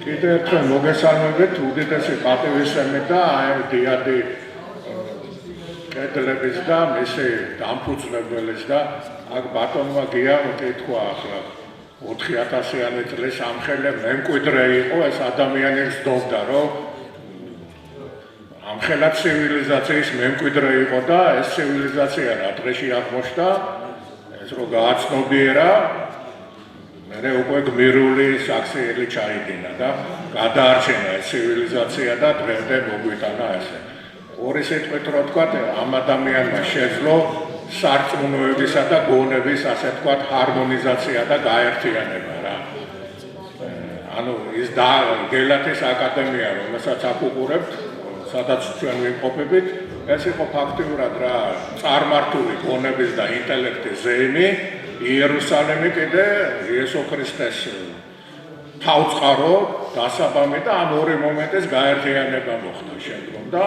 კიდევ ერთხელ მოგესალმებით უდიდესი პატივისცემით და აი დიადი კედლების და მისი დამფუძნებელის და აქ ბატონმა გიამ კითხვა ახლა 4000-იანი წლის ამხელე მემკვიდრე იყო ეს ადამიანი ზდობდა რომ ამხელა ცივილიზაციის მემკვიდრე იყო და ეს ცივილიზაცია რა დღეში აღმოჩნდა ეს რო გააცნობიერა მე უკვე გმირული საქსიელი ჩაიდინა და გადაარჩენა ეს ცივილიზაცია და დღემდე მოგვიტანა ესე. ორი სიტყვით რო თქვა, ამ ადამიანმა შეძლო სარწმუნოებისა და გონების ასე თქვა ჰარმონიზაცია და გაერთიანება რა. ანუ ის და გელათის აკადემია, რომელსაც აკუყურებთ, სადაც ჩვენ ვიმყოფებით, ეს იყო ფაქტიურად რა წარმართული გონების და ინტელექტის ზეიმი. იერუსალიმი კიდე იესო ქრისტეს თავწყარო დასაბამი და ამ ორი მომენტის გაერთიანება მოხდა შემდგომ და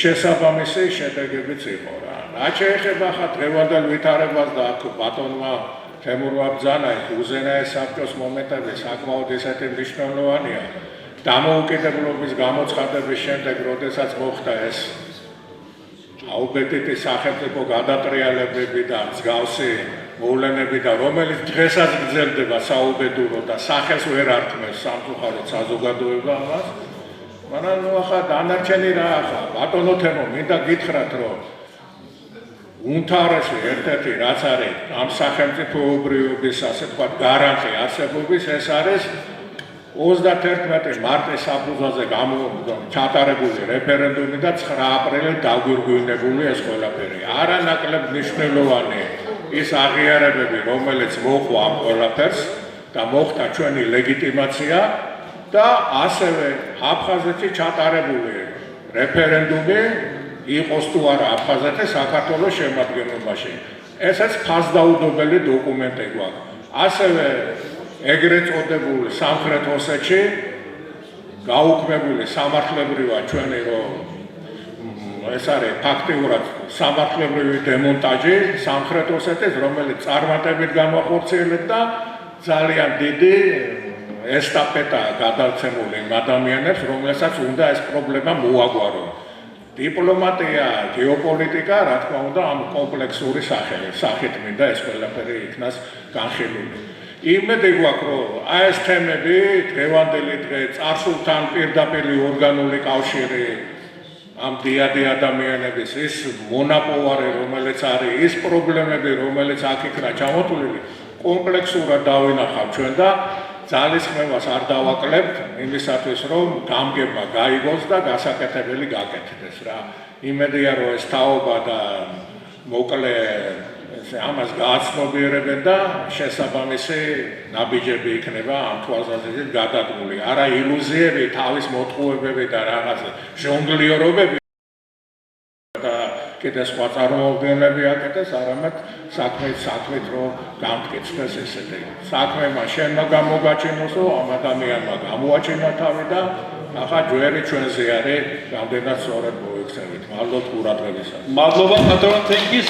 შესაბამისი შედეგებიც იყო რა. რა შეეხება ხა დღევანდელ ვითარებას და აქ ბატონმა თემურმა ბრძანა უზენაეს საბჭოს მომენტები საკმაოდ ისეთი მნიშვნელოვანია. დამოუკიდებლობის გამოცხადების შემდეგ, როდესაც მოხდა ეს აუბედიტი სახელმწიფო გადატრიალებები და მსგავსი მოვლენები და რომელიც დღესაც გრძელდება საუბედურო და სახელს ვერ ართმევს სამწუხაროდ საზოგადოება ამას, მაგრამ ახლა დანარჩენი რა ახლა ბატონო თემო მინდა გითხრათ რომ უმთავრესი ერთ-ერთი რაც არის ამ სახელმწიფოებრიობის ასე თქვა გარანტი არსებობის ეს არის 31 მარტის საფუძველზე ჩატარებული რეფერენდუმი და 9 აპრილით დაგვირგვინებული ეს ყველაფერი. არანაკლებ მნიშვნელოვანი ის აღიარებები, რომელიც მოყვა ამ ყველაფერს და მოხდა ჩვენი ლეგიტიმაცია და ასევე აფხაზეთში ჩატარებული რეფერენდუმი იყოს თუ არა აფხაზეთი საქართველოს შემადგენლობაში. ესაც ფასდაუდებელი დოკუმენტი გვაქვს. ასევე ეგრეთ წოდებული სამხრეთ ოსეთში გაუქმებული სამართლებრივად ჩვენი რომ ეს არის ფაქტიურად სამართლებრივი დემონტაჟი სამხრეთ ოსეთის რომელიც წარმატებით გამოხორციელდა და ძალიან დიდი ესტაფეტა გადაცემული ადამიანებს რომელსაც უნდა ეს პრობლემა მოაგვარონ. დიპლომატია, გეოპოლიტიკა, რა თქმა უნდა, ამ კომპლექსური სახით მინდა ეს ყველაფერი იქნას განხილული. იმედი გვაქვს რომ აი ეს თემები დღევანდელი დღე წარსულთან პირდაპირ ორგანული კავშირი ამ დიადი ადამიანების ის მონაპოვარი რომელიც არის ის პრობლემები რომელიც აქ იქნა ჩამოთვლილი კომპლექსურად დავინახავთ ჩვენ და ძალისხმევას არ დავაკლებთ იმისათვის რომ გამგება გაიგოს და გასაკეთებელი გაკეთდეს რა. იმედია რომ ეს თაობა და მოკლე ამას გააცნობიერებენ და შესაბამისი ნაბიჯები იქნება ამ თვალსაზრისით გადადგმული. არა ილუზიები, თავის მოტყუებები და რაღაც ჟონგლიორობები და კიდე სხვა წარმოუდგენლები აკეთეს, არამედ საქმით რომ გამტკიცდეს ესეთი. საქმემა შენმა გამოგაჩინოსო, ამ ადამიანმა გამოაჩინა თავი და ახლა ჯვერი ჩვენზე არის, რამდენად სწორად მოიქცევით. მადლობთ ყურადღებისას. მადლობა ბატონო, თენკი